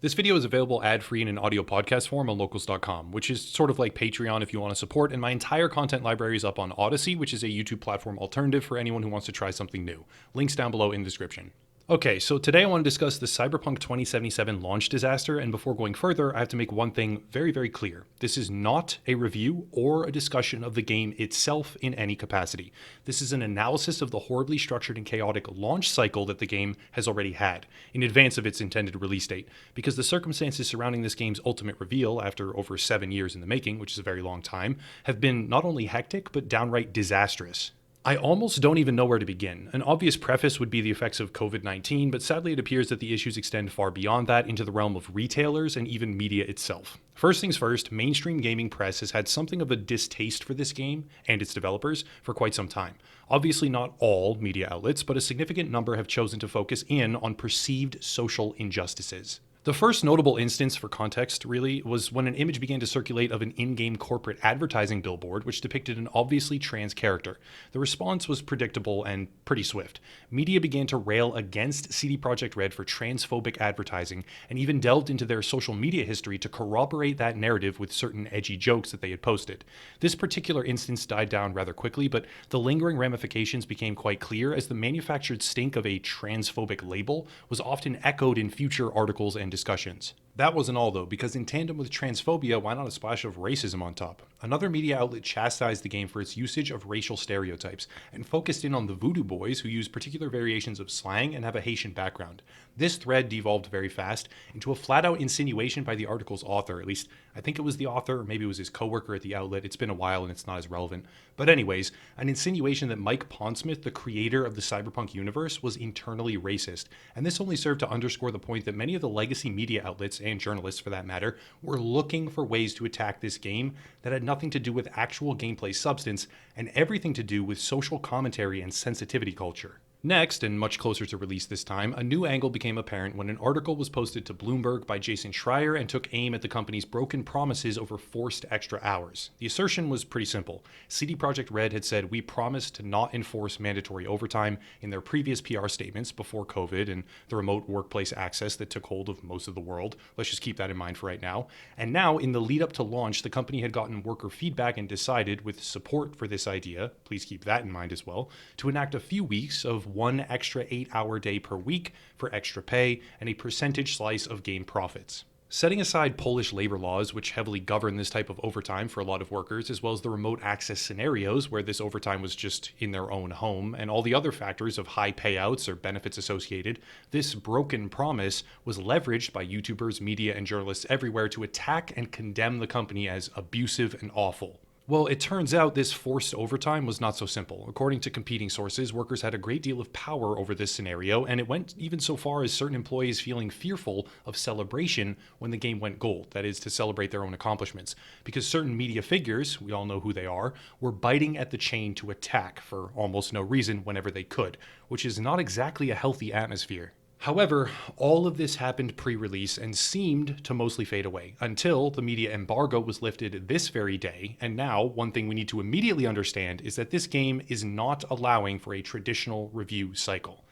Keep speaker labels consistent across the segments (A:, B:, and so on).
A: This video is available ad-free in an audio podcast form on locals.com, which is sort of like Patreon if you want to support, and my entire content library is up on Odyssey, which is a YouTube platform alternative for anyone who wants to try something new. Links down below in the description. Okay, so today I want to discuss the Cyberpunk 2077 launch disaster, and before going further, I have to make one thing very, very clear. This is not a review or a discussion of the game itself in any capacity. This is an analysis of the horribly structured and chaotic launch cycle that the game has already had, in advance of its intended release date, because the circumstances surrounding this game's ultimate reveal, after over 7 years in the making, which is a very long time, have been not only hectic, but downright disastrous. I almost don't even know where to begin. An obvious preface would be the effects of COVID-19, but sadly it appears that the issues extend far beyond that into the realm of retailers and even media itself. First things first, mainstream gaming press has had something of a distaste for this game and its developers for quite some time. Obviously not all media outlets, but a significant number have chosen to focus in on perceived social injustices. The first notable instance, for context really, was when an image began to circulate of an in-game corporate advertising billboard which depicted an obviously trans character. The response was predictable and pretty swift. Media began to rail against CD Projekt Red for transphobic advertising and even delved into their social media history to corroborate that narrative with certain edgy jokes that they had posted. This particular instance died down rather quickly, but the lingering ramifications became quite clear as the manufactured stink of a transphobic label was often echoed in future articles and discussions. That wasn't all though, because in tandem with transphobia, why not a splash of racism on top? Another media outlet chastised the game for its usage of racial stereotypes and focused in on the Voodoo Boys, who use particular variations of slang and have a Haitian background. This thread devolved very fast into a flat-out insinuation by the article's author, at least I think it was the author, or maybe it was his coworker at the outlet. It's been a while and it's not as relevant. But anyways, an insinuation that Mike Pondsmith, the creator of the Cyberpunk universe, was internally racist. And this only served to underscore the point that many of the legacy media outlets, and journalists for that matter, were looking for ways to attack this game that had nothing to do with actual gameplay substance and everything to do with social commentary and sensitivity culture. Next, and much closer to release this time, a new angle became apparent when an article was posted to Bloomberg by Jason Schreier and took aim at the company's broken promises over forced extra hours. The assertion was pretty simple. CD Projekt Red had said, "We promised to not enforce mandatory overtime" in their previous PR statements before COVID and the remote workplace access that took hold of most of the world. Let's just keep that in mind for right now. And now, in the lead up to launch, the company had gotten worker feedback and decided, with support for this idea, please keep that in mind as well, to enact a few weeks of one extra 8-hour day per week for extra pay and a percentage slice of game profits. Setting aside Polish labor laws, which heavily govern this type of overtime for a lot of workers, as well as the remote access scenarios where this overtime was just in their own home, and all the other factors of high payouts or benefits associated, this broken promise was leveraged by YouTubers, media, and journalists everywhere to attack and condemn the company as abusive and awful. Well, it turns out this forced overtime was not so simple. According to competing sources, workers had a great deal of power over this scenario, and it went even so far as certain employees feeling fearful of celebration when the game went gold, that is, to celebrate their own accomplishments, because certain media figures, we all know who they are, were biting at the chain to attack for almost no reason whenever they could, which is not exactly a healthy atmosphere. However, all of this happened pre-release and seemed to mostly fade away until the media embargo was lifted this very day, and now one thing we need to immediately understand is that this game is not allowing for a traditional review cycle.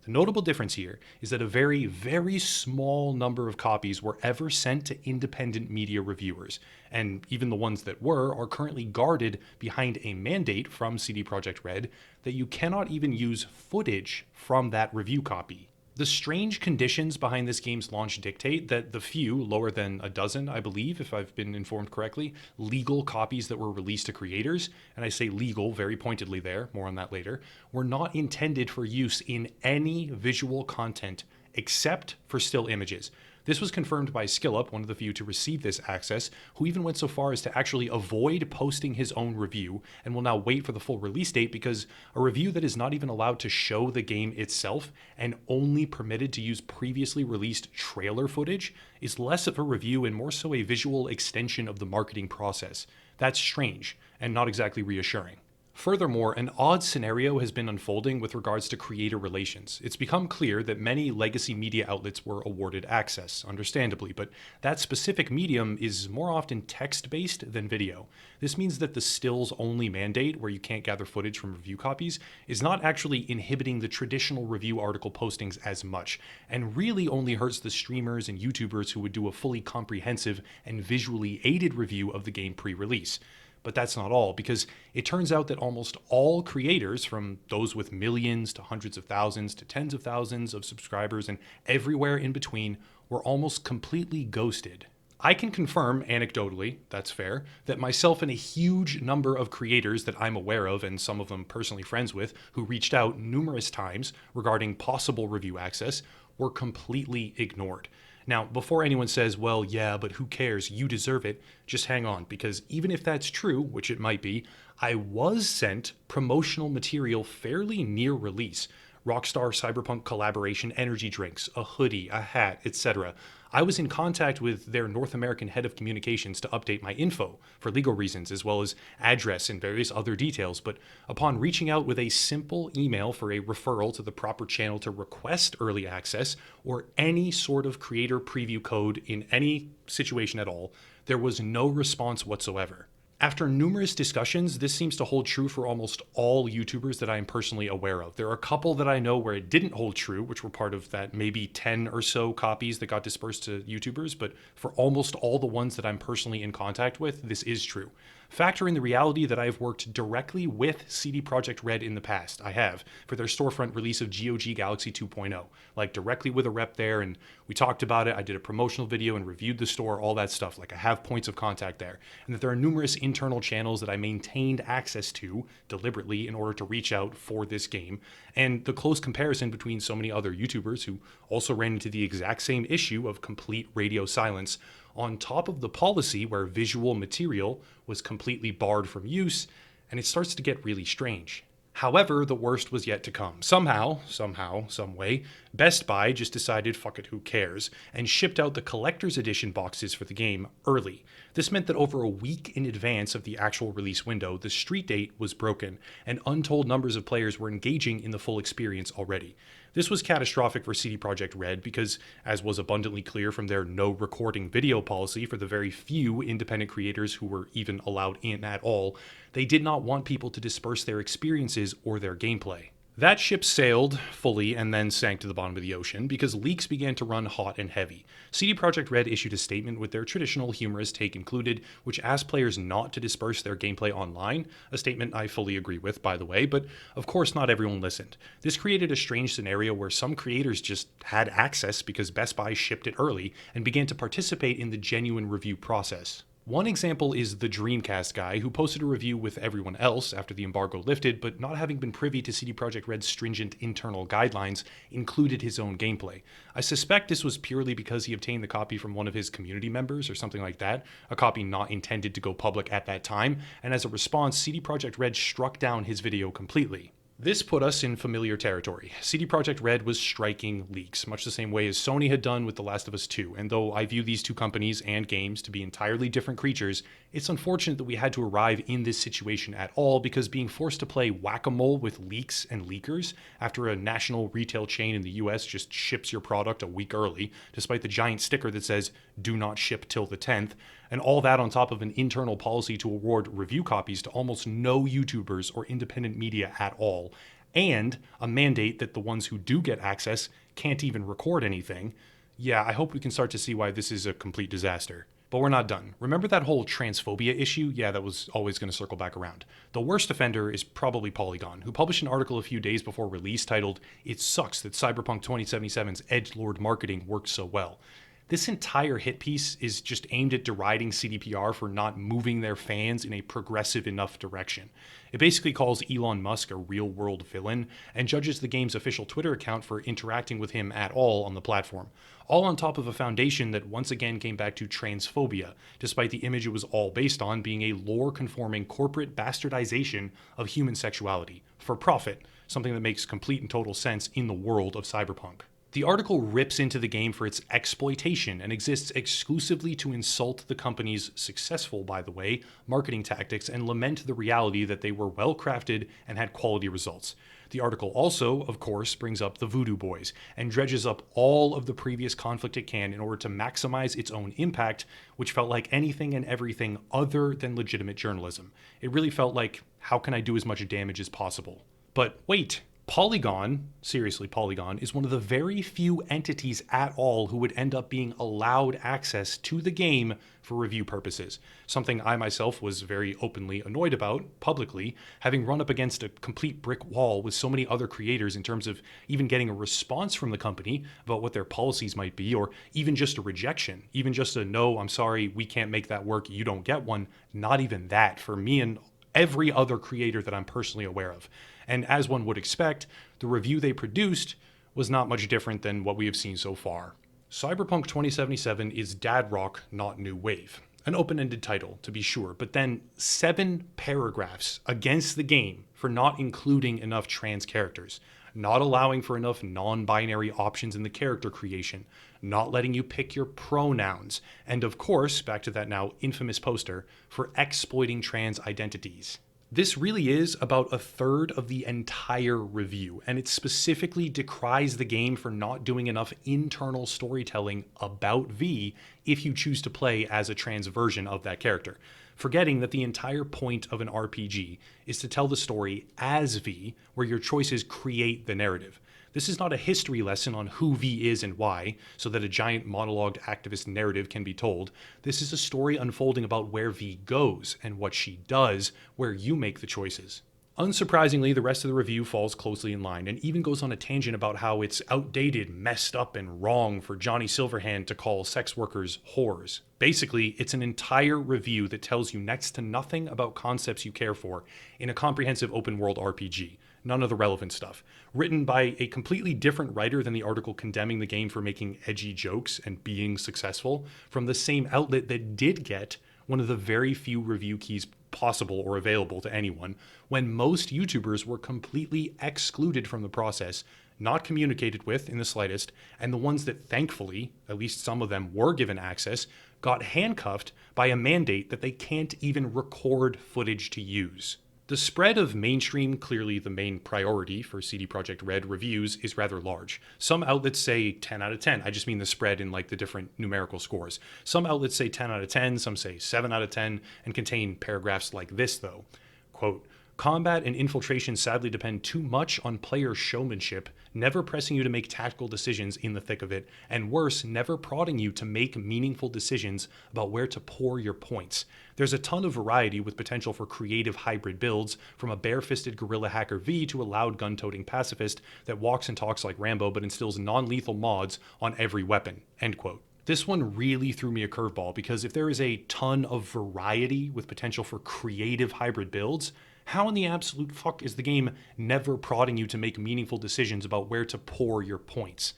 A: The notable difference here is that a very, very small number of copies were ever sent to independent media reviewers, and even the ones that were are currently guarded behind a mandate from CD Projekt Red that you cannot even use footage from that review copy. The strange conditions behind this game's launch dictate that the few, lower than a dozen, I believe, if I've been informed correctly, legal copies that were released to creators, and I say legal very pointedly there, more on that later, were not intended for use in any visual content except for still images. This was confirmed by SkillUp, one of the few to receive this access, who even went so far as to actually avoid posting his own review and will now wait for the full release date because a review that is not even allowed to show the game itself and only permitted to use previously released trailer footage is less of a review and more so a visual extension of the marketing process. That's strange and not exactly reassuring. Furthermore, an odd scenario has been unfolding with regards to creator relations. It's become clear that many legacy media outlets were awarded access, understandably, but that specific medium is more often text-based than video. This means that the stills-only mandate, where you can't gather footage from review copies, is not actually inhibiting the traditional review article postings as much, and really only hurts the streamers and YouTubers who would do a fully comprehensive and visually aided review of the game pre-release. But that's not all, because it turns out that almost all creators, from those with millions to hundreds of thousands to tens of thousands of subscribers and everywhere in between, were almost completely ghosted. I can confirm, anecdotally, that's fair, that myself and a huge number of creators that I'm aware of, and some of them personally friends with, who reached out numerous times regarding possible review access, were completely ignored. Now, before anyone says, well, yeah, but who cares, you deserve it, just hang on, because even if that's true, which it might be, I was sent promotional material fairly near release. Rockstar Cyberpunk collaboration energy drinks, a hoodie, a hat, etc. I was in contact with their North American head of communications to update my info for legal reasons, as well as address and various other details, but upon reaching out with a simple email for a referral to the proper channel to request early access or any sort of creator preview code in any situation at all, there was no response whatsoever. After numerous discussions, this seems to hold true for almost all YouTubers that I am personally aware of. There are a couple that I know where it didn't hold true, which were part of that maybe 10 or so copies that got dispersed to YouTubers, but for almost all the ones that I'm personally in contact with, this is true. Factor in the reality that I have worked directly with CD Projekt Red in the past. I have, for their storefront release of GOG Galaxy 2.0, like directly with a rep there, and we talked about it. I did a promotional video and reviewed the store, all that stuff. Like, I have points of contact there, and that there are numerous internal channels that I maintained access to deliberately in order to reach out for this game, and the close comparison between so many other YouTubers who also ran into the exact same issue of complete radio silence, on top of the policy where visual material was completely barred from use, and it starts to get really strange. However, the worst was yet to come. Somehow, some way, Best Buy just decided, fuck it, who cares, and shipped out the collector's edition boxes for the game early. This meant that over a week in advance of the actual release window, the street date was broken, and untold numbers of players were engaging in the full experience already. This was catastrophic for CD Projekt Red because, as was abundantly clear from their no recording video policy for the very few independent creators who were even allowed in at all, they did not want people to disperse their experiences or their gameplay. That ship sailed fully and then sank to the bottom of the ocean because leaks began to run hot and heavy. CD Projekt Red issued a statement with their traditional humorous take included, which asked players not to disperse their gameplay online, a statement I fully agree with, by the way, but of course not everyone listened. This created a strange scenario where some creators just had access because Best Buy shipped it early and began to participate in the genuine review process. One example is the Dreamcast guy who posted a review with everyone else after the embargo lifted, but not having been privy to CD Projekt Red's stringent internal guidelines, included his own gameplay. I suspect this was purely because he obtained the copy from one of his community members or something like that, a copy not intended to go public at that time, and as a response, CD Projekt Red struck down his video completely. This put us in familiar territory. CD Projekt Red was striking leaks, much the same way as Sony had done with The Last of Us 2, and though I view these two companies and games to be entirely different creatures, it's unfortunate that we had to arrive in this situation at all because being forced to play whack-a-mole with leaks and leakers after a national retail chain in the US just ships your product a week early, despite the giant sticker that says, "Do not ship till the 10th, and all that on top of an internal policy to award review copies to almost no YouTubers or independent media at all, and a mandate that the ones who do get access can't even record anything. Yeah, I hope we can start to see why this is a complete disaster. But we're not done. Remember that whole transphobia issue? Yeah, that was always going to circle back around. The worst offender is probably Polygon, who published an article a few days before release titled, "It sucks that Cyberpunk 2077's edgelord marketing worked so well." This entire hit piece is just aimed at deriding CDPR for not moving their fans in a progressive enough direction. It basically calls Elon Musk a real-world villain and judges the game's official Twitter account for interacting with him at all on the platform, all on top of a foundation that once again came back to transphobia, despite the image it was all based on being a lore-conforming corporate bastardization of human sexuality, for profit, something that makes complete and total sense in the world of Cyberpunk. The article rips into the game for its exploitation and exists exclusively to insult the company's successful, by the way, marketing tactics and lament the reality that they were well crafted and had quality results. The article also, of course, brings up the Voodoo Boys and dredges up all of the previous conflict it can in order to maximize its own impact, which felt like anything and everything other than legitimate journalism. It really felt like, how can I do as much damage as possible? But wait, Polygon, seriously, Polygon, is one of the very few entities at all who would end up being allowed access to the game for review purposes. Something I myself was very openly annoyed about, publicly, having run up against a complete brick wall with so many other creators in terms of even getting a response from the company about what their policies might be, or even just a rejection, even just a no, I'm sorry, we can't make that work, you don't get one. Not even that for me and every other creator that I'm personally aware of. And as one would expect, the review they produced was not much different than what we have seen so far. Cyberpunk 2077 is dad rock, not new wave. An open-ended title, to be sure, but then 7 paragraphs against the game for not including enough trans characters, not allowing for enough non-binary options in the character creation, not letting you pick your pronouns, and of course, back to that now infamous poster, for exploiting trans identities. This really is about a third of the entire review, and it specifically decries the game for not doing enough internal storytelling about V if you choose to play as a trans version of that character, forgetting that the entire point of an RPG is to tell the story as V, where your choices create the narrative. This is not a history lesson on who V is and why, so that a giant monologued activist narrative can be told. This is a story unfolding about where V goes and what she does, where you make the choices. Unsurprisingly, the rest of the review falls closely in line and even goes on a tangent about how it's outdated, messed up, and wrong for Johnny Silverhand to call sex workers whores. Basically, it's an entire review that tells you next to nothing about concepts you care for in a comprehensive open-world RPG. None of the relevant stuff. Written by a completely different writer than the article condemning the game for making edgy jokes and being successful, from the same outlet that did get one of the very few review keys possible or available to anyone, when most YouTubers were completely excluded from the process, not communicated with in the slightest, and the ones that thankfully, at least some of them were given access, got handcuffed by a mandate that they can't even record footage to use. The spread of mainstream, clearly the main priority for CD Projekt Red reviews, is rather large. Some outlets say 10 out of 10. I just mean the spread in like the different numerical scores. Some outlets say 10 out of 10, some say 7 out of 10, and contain paragraphs like this though. Quote, combat and infiltration sadly depend too much on player showmanship, never pressing you to make tactical decisions in the thick of it, and worse, never prodding you to make meaningful decisions about where to pour your points. There's a ton of variety with potential for creative hybrid builds, from a bare-fisted guerrilla hacker V to a loud gun-toting pacifist that walks and talks like Rambo but instills non-lethal mods on every weapon. End quote. This one really threw me a curveball because if there is a ton of variety with potential for creative hybrid builds, how in the absolute fuck is the game never prodding you to make meaningful decisions about where to pour your points?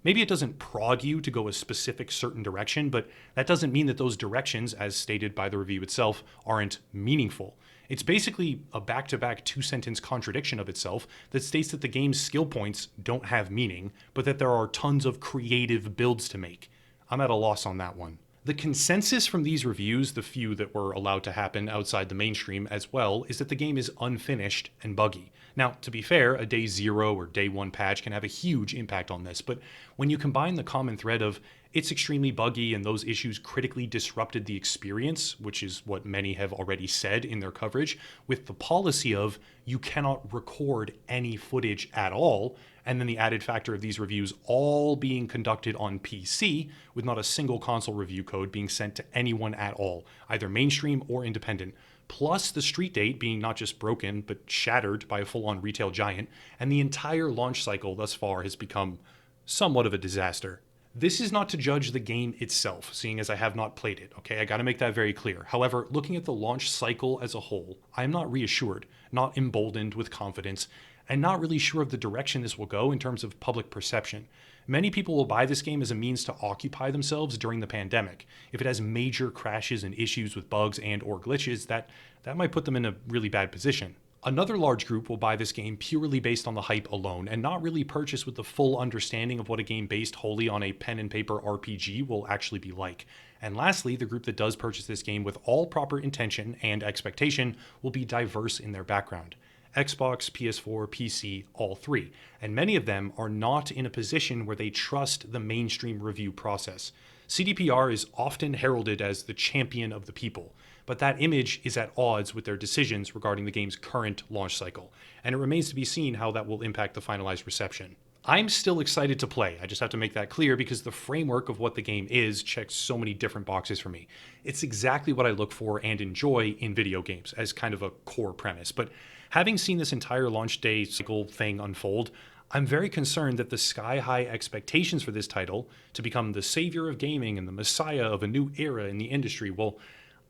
A: Maybe it doesn't prod you to go a specific certain direction, but that doesn't mean that those directions, as stated by the review itself, aren't meaningful. It's basically a back-to-back 2-sentence contradiction of itself that states that the game's skill points don't have meaning, but that there are tons of creative builds to make. I'm at a loss on that one. The consensus from these reviews, the few that were allowed to happen outside the mainstream as well, is that the game is unfinished and buggy. Now, to be fair, a day 0 or day 1 patch can have a huge impact on this, but when you combine the common thread of it's extremely buggy and those issues critically disrupted the experience, which is what many have already said in their coverage, with the policy of you cannot record any footage at all, and then the added factor of these reviews all being conducted on PC, with not a single console review code being sent to anyone at all, either mainstream or independent, plus the street date being not just broken, but shattered by a full-on retail giant, and the entire launch cycle thus far has become somewhat of a disaster. This is not to judge the game itself, seeing as I have not played it, okay? I gotta make that very clear. However, looking at the launch cycle as a whole, I am not reassured, not emboldened with confidence, and not really sure of the direction this will go in terms of public perception. Many people will buy this game as a means to occupy themselves during the pandemic. If it has major crashes and issues with bugs and or glitches, that might put them in a really bad position. Another large group will buy this game purely based on the hype alone and not really purchase with the full understanding of what a game based wholly on a pen and paper RPG will actually be like. And lastly, the group that does purchase this game with all proper intention and expectation will be diverse in their background. Xbox, PS4, PC, all three. And many of them are not in a position where they trust the mainstream review process. CDPR is often heralded as the champion of the people, but that image is at odds with their decisions regarding the game's current launch cycle, and it remains to be seen how that will impact the finalized reception. I'm still excited to play, I just have to make that clear because the framework of what the game is checks so many different boxes for me. It's exactly what I look for and enjoy in video games as kind of a core premise, but having seen this entire launch day cycle thing unfold, I'm very concerned that the sky-high expectations for this title to become the savior of gaming and the messiah of a new era in the industry, well,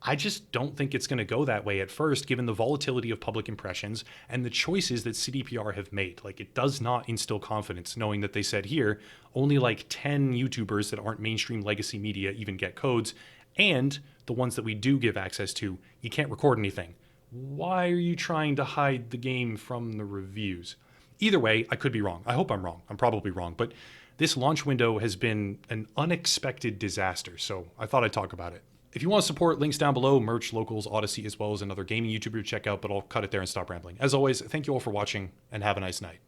A: I just don't think it's going to go that way at first, given the volatility of public impressions and the choices that CDPR have made. Like, it does not instill confidence knowing that they said here, only like 10 YouTubers that aren't mainstream legacy media even get codes, and the ones that we do give access to, you can't record anything. Why are you trying to hide the game from the reviews? Either way, I could be wrong. I hope I'm wrong. I'm probably wrong. But this launch window has been an unexpected disaster, so I thought I'd talk about it. If you want to support, links down below, merch, locals, Odyssey, as well as another gaming YouTuber to check out, but I'll cut it there and stop rambling. As always, thank you all for watching, and have a nice night.